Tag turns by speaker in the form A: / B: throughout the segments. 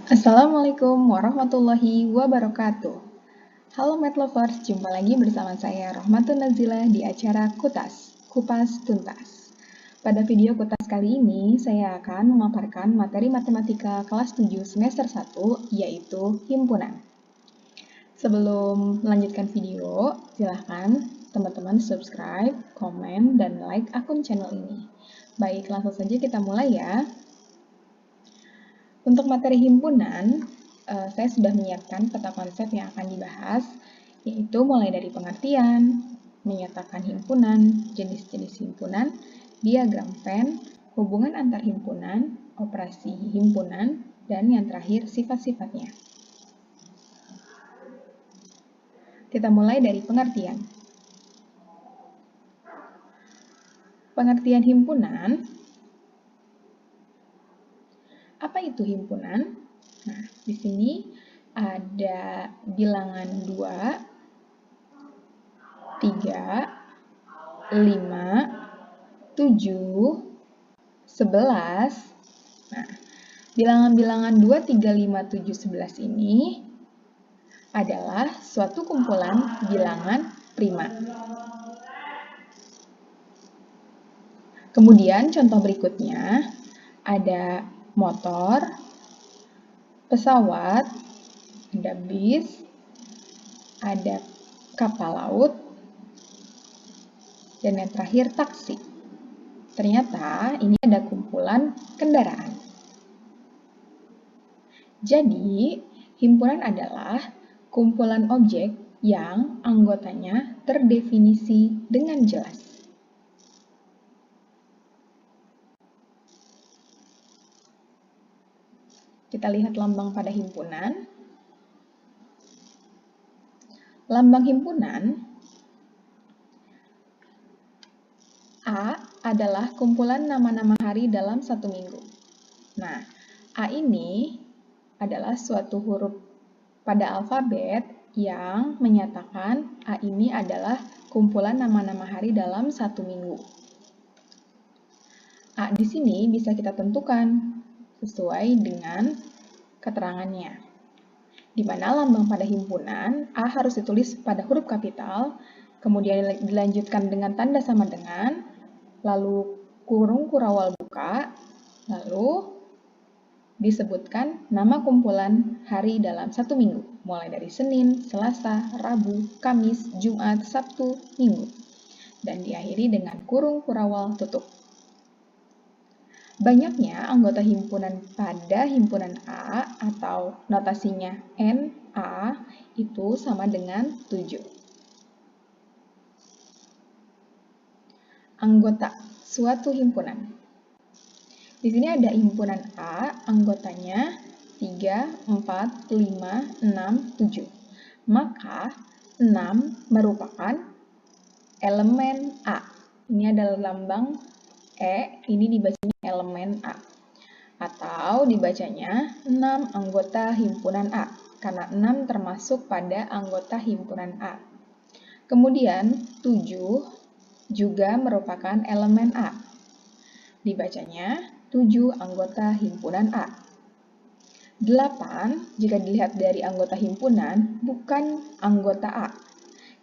A: Assalamualaikum warahmatullahi wabarakatuh. Halo Math Lovers, jumpa lagi bersama saya Rohmatun Nazila di acara Kupas Tuntas. Pada video Kutas kali ini, saya akan memaparkan materi matematika kelas 7 semester 1, yaitu himpunan. Sebelum melanjutkan video, silahkan teman-teman subscribe, komen, dan like akun channel ini. Baik, langsung saja kita mulai ya. Untuk materi himpunan, saya sudah menyiapkan peta konsep yang akan dibahas, yaitu mulai dari pengertian, menyatakan himpunan, jenis-jenis himpunan, diagram Venn, hubungan antar himpunan, operasi himpunan, dan yang terakhir sifat-sifatnya. Kita mulai dari pengertian. Pengertian himpunan. Apa itu himpunan? Nah, di sini ada bilangan 2, 3, 5, 7, 11. Nah, bilangan-bilangan 2, 3, 5, 7, 11 ini adalah suatu kumpulan bilangan prima. Kemudian contoh berikutnya ada motor, pesawat, ada bis, ada kapal laut, dan yang terakhir taksi. Ternyata ini ada kumpulan kendaraan. Jadi, himpunan adalah kumpulan objek yang anggotanya terdefinisi dengan jelas. Kita lihat lambang pada himpunan. Lambang himpunan A adalah kumpulan nama-nama hari dalam satu minggu. Nah, A ini adalah suatu huruf pada alfabet yang menyatakan A ini adalah kumpulan nama-nama hari dalam satu minggu. A di sini bisa kita tentukan sesuai dengan keterangannya, di mana lambang pada himpunan A harus ditulis pada huruf kapital, kemudian dilanjutkan dengan tanda sama dengan, lalu kurung kurawal buka, lalu disebutkan nama kumpulan hari dalam satu minggu, mulai dari Senin, Selasa, Rabu, Kamis, Jumat, Sabtu, Minggu, dan diakhiri dengan kurung kurawal tutup. Banyaknya anggota himpunan pada himpunan A atau notasinya NA itu sama dengan 7. Anggota suatu himpunan. Di sini ada himpunan A, anggotanya 3, 4, 5, 6, 7. Maka 6 merupakan elemen A. Ini adalah lambang E, ini dibacanya elemen A. Atau dibacanya 6 anggota himpunan A, karena 6 termasuk pada anggota himpunan A. Kemudian 7 juga merupakan elemen A. Dibacanya 7 anggota himpunan A. 8 jika dilihat dari anggota himpunan bukan anggota A.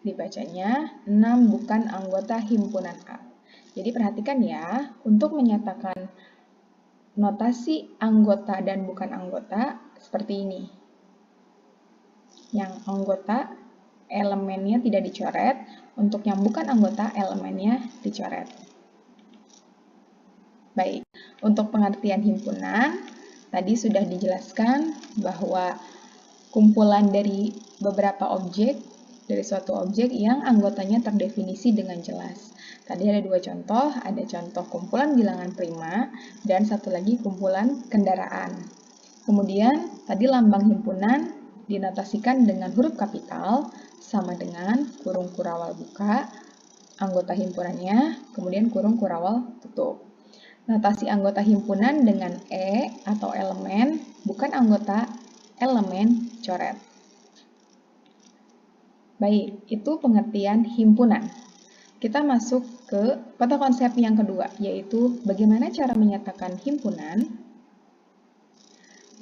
A: Dibacanya 6 bukan anggota himpunan A. Jadi perhatikan ya, untuk menyatakan notasi anggota dan bukan anggota seperti ini. Yang anggota elemennya tidak dicoret, untuk yang bukan anggota elemennya dicoret. Baik, untuk pengertian himpunan, tadi sudah dijelaskan bahwa kumpulan dari beberapa objek, dari suatu objek yang anggotanya terdefinisi dengan jelas. Tadi ada dua contoh, ada contoh kumpulan bilangan prima, dan satu lagi kumpulan kendaraan. Kemudian, tadi lambang himpunan dinotasikan dengan huruf kapital, sama dengan kurung kurawal buka, anggota himpunannya, kemudian kurung kurawal tutup. Notasi anggota himpunan dengan E atau elemen, bukan anggota elemen coret. Baik, itu pengertian himpunan. Kita masuk ke peta konsep yang kedua, yaitu bagaimana cara menyatakan himpunan.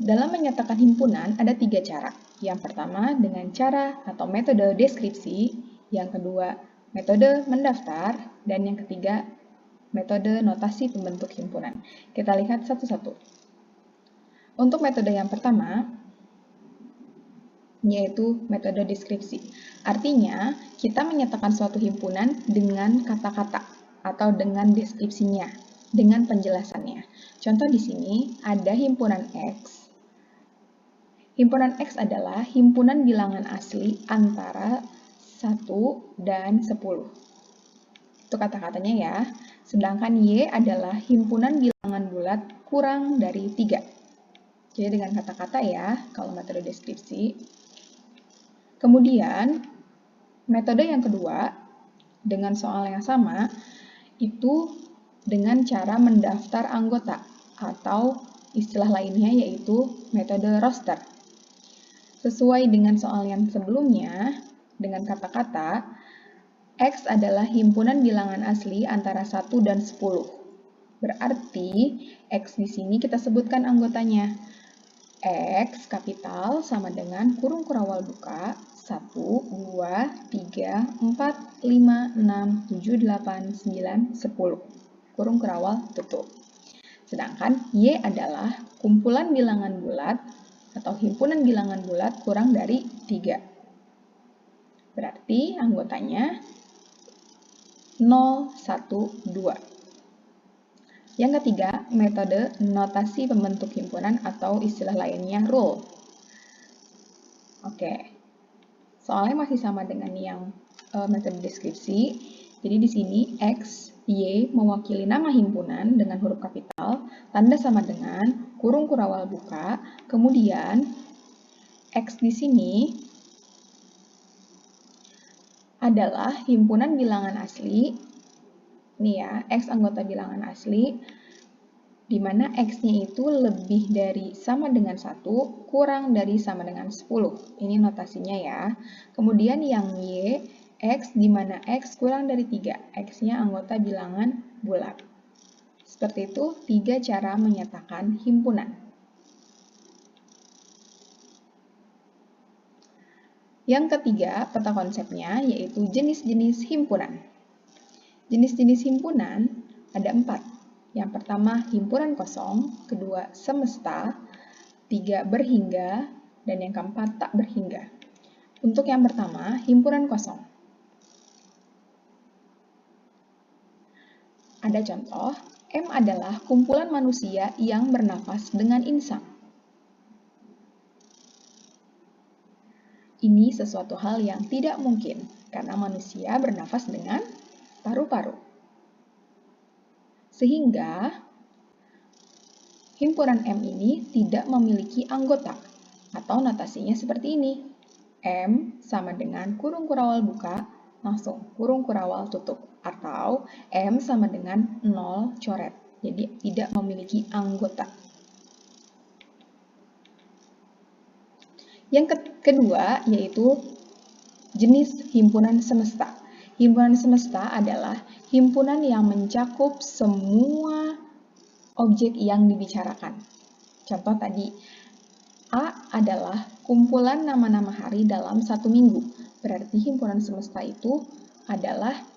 A: Dalam menyatakan himpunan ada 3 cara. Yang pertama dengan cara atau metode deskripsi, yang kedua metode mendaftar, dan yang ketiga metode notasi pembentuk himpunan. Kita lihat satu-satu. Untuk metode yang pertama, yaitu metode deskripsi. Artinya, kita menyatakan suatu himpunan dengan kata-kata atau dengan deskripsinya, dengan penjelasannya. Contoh di sini ada himpunan X. Himpunan X adalah himpunan bilangan asli antara 1 dan 10. Itu kata-katanya ya. Sedangkan Y adalah himpunan bilangan bulat kurang dari 3. Jadi dengan kata-kata ya, kalau metode deskripsi. Kemudian, metode yang kedua, dengan soal yang sama, itu dengan cara mendaftar anggota, atau istilah lainnya yaitu metode roster. Sesuai dengan soal yang sebelumnya, dengan kata-kata, X adalah himpunan bilangan asli antara 1 dan 10. Berarti, X di sini kita sebutkan anggotanya. X kapital sama dengan kurung kurawal buka, 1, 2, 3, 4, 5, 6, 7, 8, 9, 10. Kurung kurawal tutup. Sedangkan Y adalah kumpulan bilangan bulat atau himpunan bilangan bulat kurang dari 3. Berarti anggotanya 0, 1, 2. Yang ketiga, metode notasi pembentuk himpunan atau istilah lainnya rule. Oke, soalnya masih sama dengan yang metode deskripsi. Jadi di sini X, Y mewakili nama himpunan dengan huruf kapital, tanda sama dengan kurung kurawal buka, kemudian X di sini adalah himpunan bilangan asli. Ini ya, X anggota bilangan asli, di mana X-nya itu lebih dari sama dengan 1, kurang dari sama dengan 10. Ini notasinya ya. Kemudian yang Y, X di mana X kurang dari 3. X-nya anggota bilangan bulat. Seperti itu, 3 cara menyatakan himpunan. Yang ketiga, peta konsepnya yaitu jenis-jenis himpunan. Jenis-jenis himpunan ada 4. Yang pertama, himpunan kosong, kedua, semesta, 3, berhingga, dan yang keempat, tak berhingga. Untuk yang pertama, himpunan kosong. Ada contoh, M adalah kumpulan manusia yang bernafas dengan insang. Ini sesuatu hal yang tidak mungkin, karena manusia bernafas dengan paru-paru. Sehingga, himpunan M ini tidak memiliki anggota, atau notasinya seperti ini. M sama dengan kurung kurawal buka, langsung kurung kurawal tutup. Atau M sama dengan 0 coret. Jadi tidak memiliki anggota. Yang kedua yaitu jenis himpunan semesta. Himpunan semesta adalah himpunan yang mencakup semua objek yang dibicarakan. Contoh tadi, A adalah kumpulan nama-nama hari dalam 1 minggu. Berarti himpunan semesta itu adalah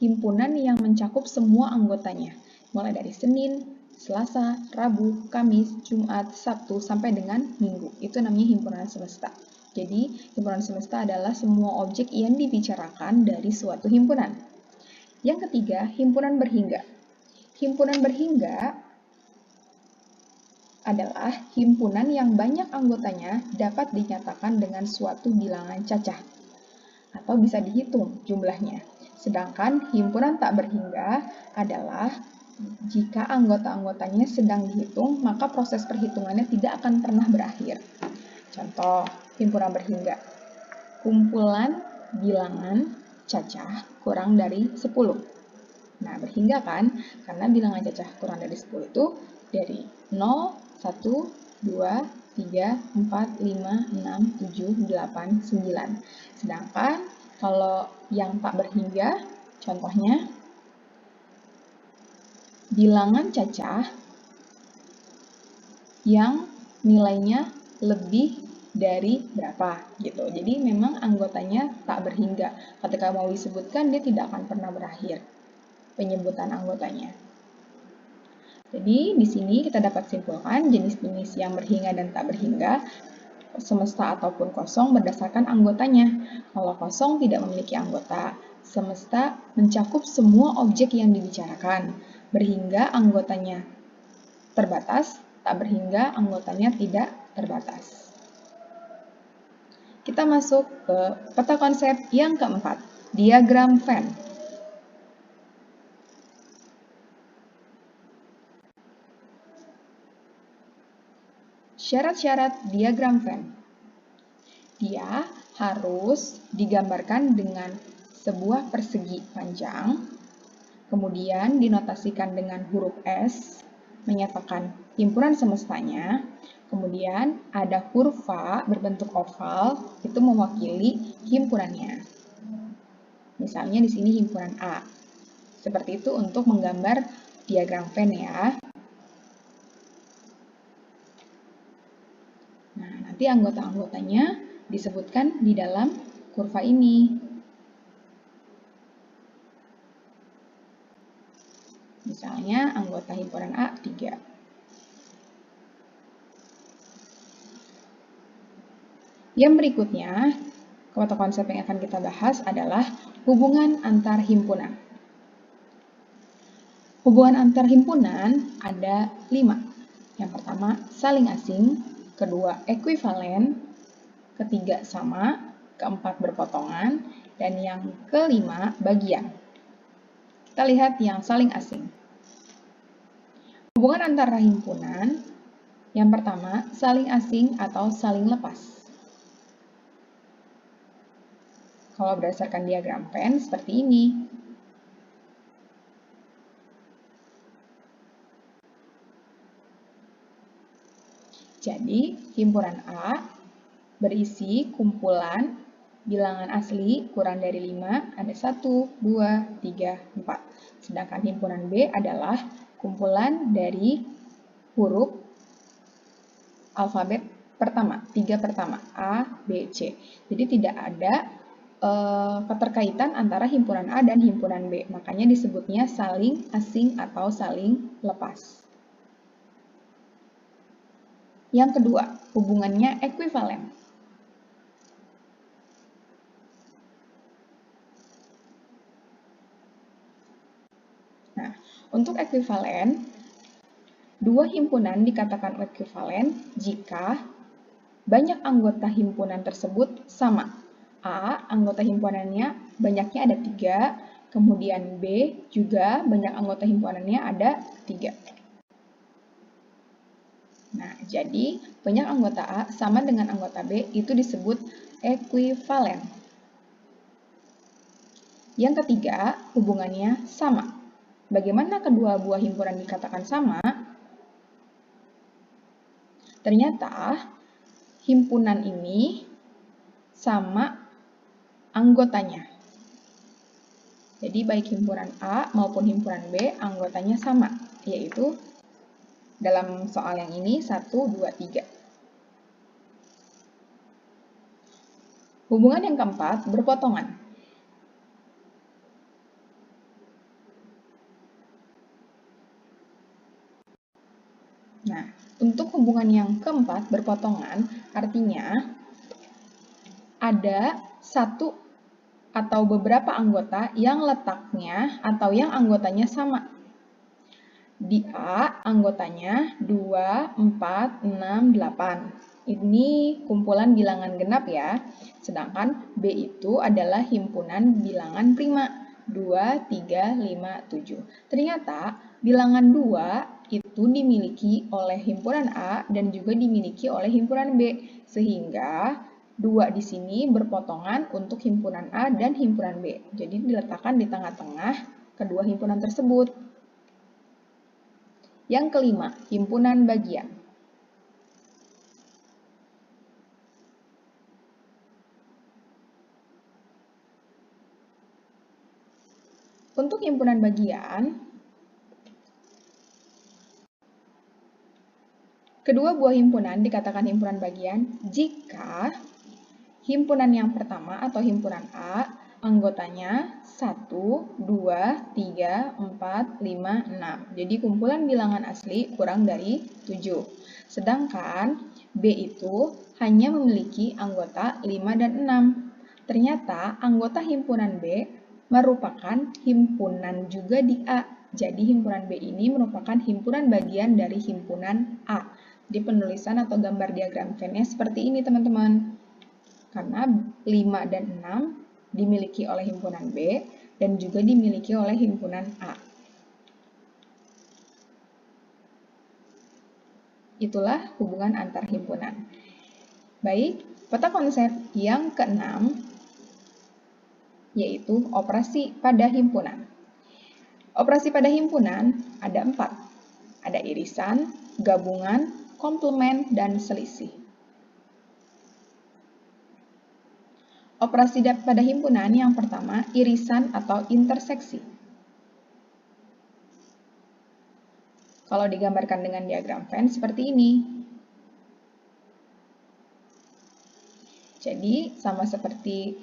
A: himpunan yang mencakup semua anggotanya, mulai dari Senin, Selasa, Rabu, Kamis, Jumat, Sabtu, sampai dengan Minggu. Itu namanya himpunan semesta. Jadi, himpunan semesta adalah semua objek yang dibicarakan dari suatu himpunan. Yang ketiga, himpunan berhingga. Himpunan berhingga adalah himpunan yang banyak anggotanya dapat dinyatakan dengan suatu bilangan cacah, atau bisa dihitung jumlahnya. Sedangkan himpunan tak berhingga adalah jika anggota-anggotanya sedang dihitung, maka proses perhitungannya tidak akan pernah berakhir. Contoh, himpunan berhingga. Kumpulan bilangan cacah kurang dari 10. Nah, berhingga kan? Karena bilangan cacah kurang dari 10 itu dari 0, 1, 2, 3, 4, 5, 6, 7, 8, 9. Sedangkan kalau yang tak berhingga, contohnya bilangan cacah yang nilainya lebih dari berapa gitu. Jadi memang anggotanya tak berhingga. Ketika mau disebutkan dia tidak akan pernah berakhir penyebutan anggotanya. Jadi di sini kita dapat simpulkan jenis-jenis yang berhingga dan tak berhingga, semesta ataupun kosong berdasarkan anggotanya. Kalau kosong tidak memiliki anggota, semesta mencakup semua objek yang dibicarakan. Berhingga anggotanya terbatas, tak berhingga anggotanya tidak terbatas. Kita masuk ke peta konsep yang keempat, diagram Venn. Syarat-syarat diagram Venn. Dia harus digambarkan dengan sebuah persegi panjang, kemudian dinotasikan dengan huruf S, menyatakan himpunan semestanya, kemudian ada kurva berbentuk oval, itu mewakili himpunannya. Misalnya di sini himpunan A. Seperti itu untuk menggambar diagram Venn ya. Nah, nanti anggota-anggotanya disebutkan di dalam kurva ini. Misalnya anggota himpunan A 3. Yang berikutnya, kata konsep yang akan kita bahas adalah hubungan antar himpunan. Hubungan antar himpunan ada 5. Yang pertama, saling asing, kedua, ekuivalen, ketiga, sama, keempat, berpotongan, dan yang kelima, bagian. Kita lihat yang saling asing. Hubungan antara himpunan, yang pertama, saling asing atau saling lepas. Kalau berdasarkan diagram Venn seperti ini. Jadi, himpunan A berisi kumpulan bilangan asli kurang dari 5, ada 1, 2, 3, 4. Sedangkan himpunan B adalah kumpulan dari huruf alfabet pertama, 3 pertama, A, B, C. Jadi tidak ada keterkaitan antara himpunan A dan himpunan B. Makanya disebutnya saling asing atau saling lepas. Yang kedua, hubungannya ekuivalen. Nah, untuk ekuivalen, dua himpunan dikatakan ekuivalen jika banyak anggota himpunan tersebut sama. A, anggota himpunannya banyaknya ada 3, kemudian B juga banyak anggota himpunannya ada 3. Nah, jadi banyak anggota A sama dengan anggota B itu disebut ekuivalen. Yang ketiga, hubungannya sama. Bagaimana kedua buah himpunan dikatakan sama? Ternyata himpunan ini sama anggotanya. Jadi baik himpunan A maupun himpunan B anggotanya sama, yaitu dalam soal yang ini 1, 2, 3. Hubungan yang keempat, berpotongan. Nah, untuk hubungan yang keempat, berpotongan, artinya ada satu atau beberapa anggota yang letaknya atau yang anggotanya sama. Di A, anggotanya 2, 4, 6, 8. Ini kumpulan bilangan genap ya. Sedangkan B itu adalah himpunan bilangan prima. 2, 3, 5, 7. Ternyata bilangan 2 itu dimiliki oleh himpunan A dan juga dimiliki oleh himpunan B. Sehingga 2 di sini berpotongan untuk himpunan A dan himpunan B. Jadi diletakkan di tengah-tengah kedua himpunan tersebut. Yang kelima, himpunan bagian. Untuk himpunan bagian, Kedua buah himpunan dikatakan himpunan bagian jika himpunan yang pertama atau himpunan A anggotanya 1, 2, 3, 4, 5, 6. Jadi kumpulan bilangan asli kurang dari 7. Sedangkan B itu hanya memiliki anggota 5 dan 6. Ternyata anggota himpunan B merupakan himpunan juga di A. Jadi himpunan B ini merupakan himpunan bagian dari himpunan A. Di penulisan atau gambar diagram Venn-nya seperti ini teman-teman. Karena 5 dan 6 dimiliki oleh himpunan B dan juga dimiliki oleh himpunan A. Itulah hubungan antar himpunan. Baik, peta konsep yang keenam yaitu operasi pada himpunan. Operasi pada himpunan ada 4. Ada irisan, gabungan, komplement, dan selisih. Operasi pada himpunan yang pertama, irisan atau interseksi. Kalau digambarkan dengan diagram Venn seperti ini. Jadi, sama seperti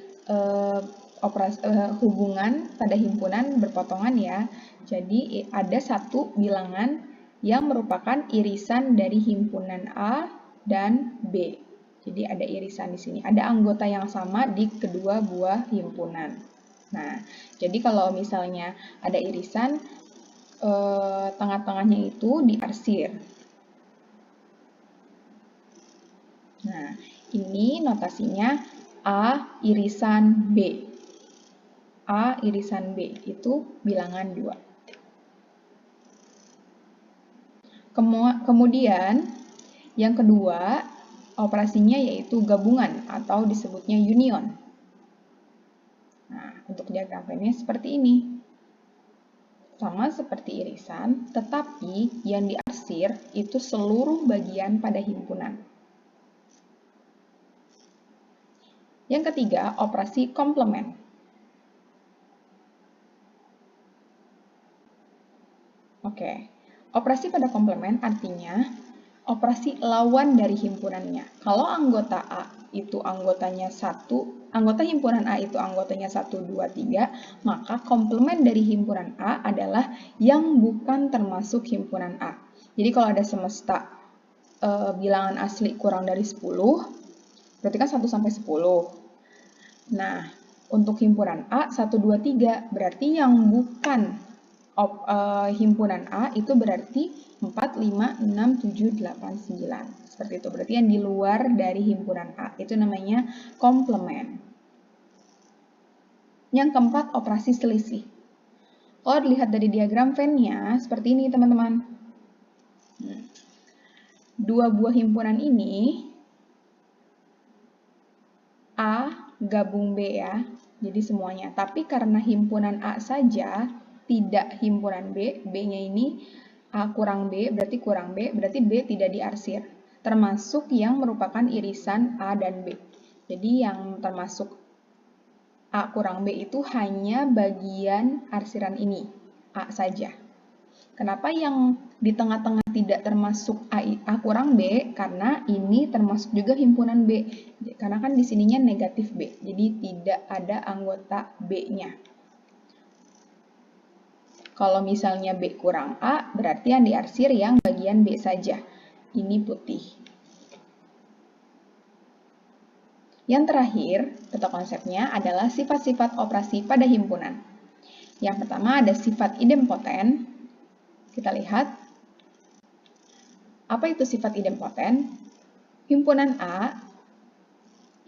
A: hubungan pada himpunan berpotongan ya. Jadi, ada satu bilangan yang merupakan irisan dari himpunan A dan B. Jadi ada irisan di sini, ada anggota yang sama di kedua buah himpunan. Nah, jadi kalau misalnya ada irisan, tengah-tengahnya itu diarsir. Nah, ini notasinya A irisan B. A irisan B itu bilangan 2. Kemudian, yang kedua, operasinya yaitu gabungan atau disebutnya union. Nah, untuk diagram Venn-nya seperti ini. Sama seperti irisan, tetapi yang diarsir itu seluruh bagian pada himpunan. Yang ketiga, operasi komplement. Oke, operasi pada komplement artinya operasi lawan dari himpunannya. Kalau anggota A itu anggotanya 1, anggota himpunan A itu anggotanya 1, 2, 3, maka komplement dari himpunan A adalah yang bukan termasuk himpunan A. Jadi kalau ada semesta bilangan asli kurang dari 10, berarti kan 1 sampai 10. Nah, untuk himpunan A 1, 2, 3, berarti yang bukan himpunan A itu berarti 4, 5, 6, 7, 8, 9. Seperti itu. Berarti yang di luar dari himpunan A. Itu namanya komplement. Yang keempat, operasi selisih. Kalau dilihat dari diagram Venn-nya, seperti ini teman-teman. Dua buah himpunan ini, A gabung B ya. Jadi semuanya. Tapi karena himpunan A saja, tidak himpunan B, B-nya ini A kurang B, berarti kurang B, berarti B tidak diarsir. Termasuk yang merupakan irisan A dan B. Jadi yang termasuk A kurang B itu hanya bagian arsiran ini, A saja. Kenapa yang di tengah-tengah tidak termasuk A kurang B? Karena ini termasuk juga himpunan B. Karena kan di sininya negatif B, jadi tidak ada anggota B-nya. Kalau misalnya B kurang A, berarti yang diarsir yang bagian B saja. Ini putih. Yang terakhir, peta konsepnya adalah sifat-sifat operasi pada himpunan. Yang pertama ada sifat idempoten. Kita lihat. Apa itu sifat idempoten? Himpunan A,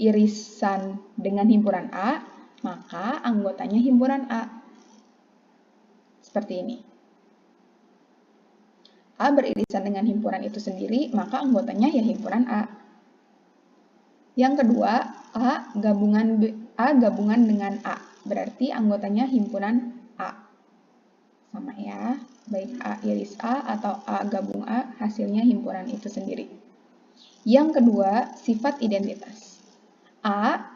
A: irisan dengan himpunan A, maka anggotanya himpunan A. Seperti ini. A beririsan dengan himpunan itu sendiri, maka anggotanya ya himpunan A. Yang kedua, A gabungan dengan A, berarti anggotanya himpunan A. Sama ya, baik A iris A atau A gabung A, hasilnya himpunan itu sendiri. Yang kedua, sifat identitas. A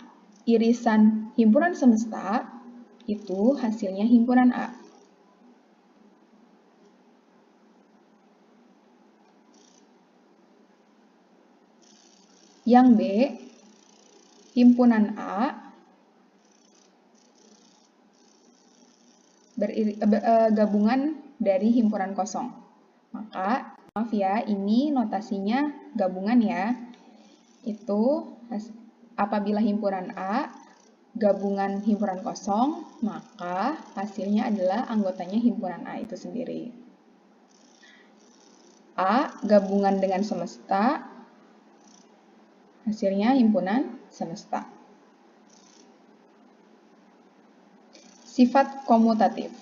A: irisan himpunan semesta, itu hasilnya himpunan A. Yang B, himpunan A gabungan dari himpunan kosong. Maka, maaf ya, ini notasinya gabungan ya. Itu apabila himpunan A gabungan himpunan kosong, maka hasilnya adalah anggotanya himpunan A itu sendiri. A gabungan dengan semesta, hasilnya himpunan semesta. Sifat komutatif,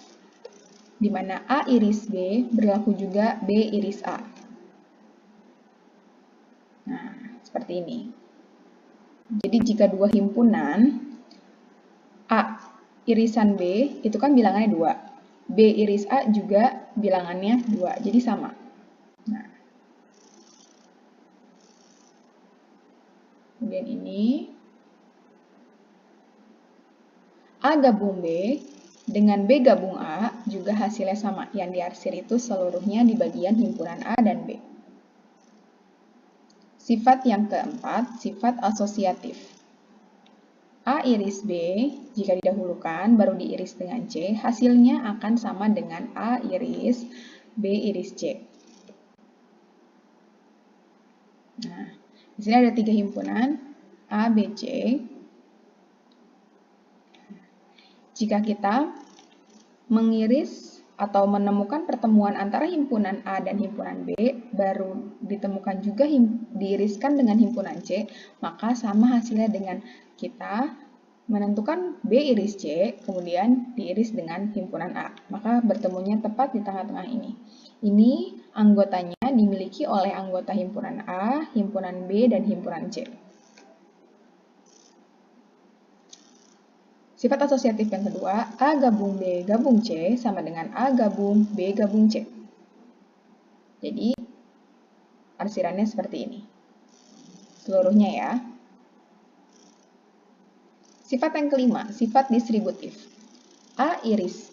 A: di mana A iris B berlaku juga B iris A. Nah, seperti ini. Jadi jika dua himpunan, A irisan B itu kan bilangannya 2. B iris A juga bilangannya 2, jadi sama. Nah. Kemudian ini A gabung B dengan B gabung A juga hasilnya sama. Yang diarsir itu seluruhnya di bagian himpunan A dan B. Sifat yang keempat, sifat asosiatif. A iris B, jika didahulukan baru diiris dengan C, hasilnya akan sama dengan A iris B iris C. Nah, di sini ada 3 himpunan A, B, C. Jika kita mengiris atau menemukan pertemuan antara himpunan A dan himpunan B, baru ditemukan juga diiriskan dengan himpunan C, maka sama hasilnya dengan kita menentukan B iris C, kemudian diiris dengan himpunan A. Maka bertemunya tepat di tengah-tengah ini. Ini anggotanya dimiliki oleh anggota himpunan A, himpunan B, dan himpunan C. Sifat asosiatif yang kedua, A gabung B gabung C sama dengan A gabung B gabung C. Jadi, arsirannya seperti ini. Seluruhnya ya. Sifat yang kelima, sifat distributif. A iris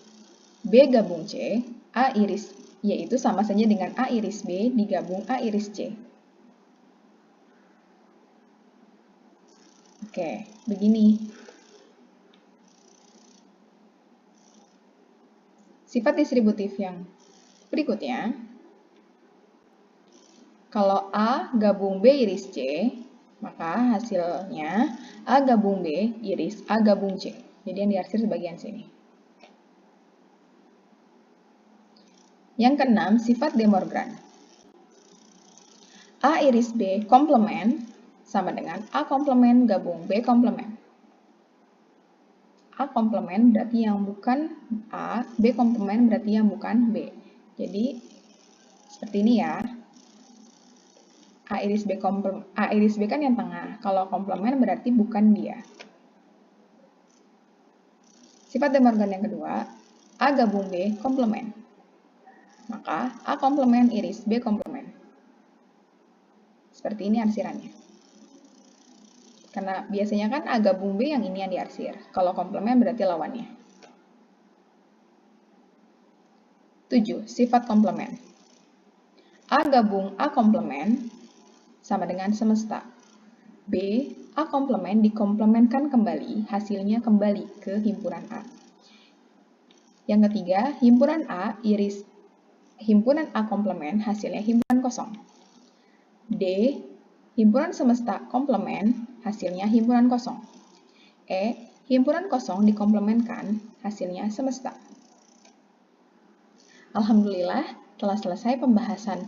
A: B gabung C, A iris yaitu sama saja dengan A iris B digabung A iris C. Oke, begini. Sifat distributif yang berikutnya, kalau A gabung B iris C, maka hasilnya A gabung B iris A gabung C. Jadi yang diarsir sebagian sini. Yang keenam, sifat de Morgan. A iris B komplement sama dengan A komplement gabung B komplement. A komplement berarti yang bukan A, B komplement berarti yang bukan B. Jadi, seperti ini ya. A iris B kan yang tengah. Kalau komplement berarti bukan dia. Sifat de Morgan yang kedua, A gabung B komplement. Maka A komplement iris B komplement. Seperti ini arsirannya. Karena biasanya kan A gabung B yang ini yang diarsir. Kalau komplement berarti lawannya. 7. Sifat komplement. A gabung A komplement sama dengan semesta. B, A komplement dikomplementkan kembali, hasilnya kembali ke himpunan A. Yang ketiga, himpunan A iris himpunan A komplement, hasilnya himpunan kosong. D, himpunan semesta komplement, hasilnya himpunan kosong. E, himpunan kosong dikomplementkan, hasilnya semesta. Alhamdulillah, telah selesai pembahasan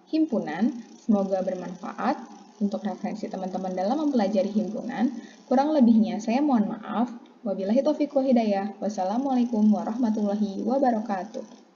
A: himpunan. Semoga bermanfaat untuk referensi teman-teman dalam mempelajari himpunan. Kurang lebihnya saya mohon maaf. Wabillahi taufiq wal hidayah. Wassalamualaikum warahmatullahi wabarakatuh.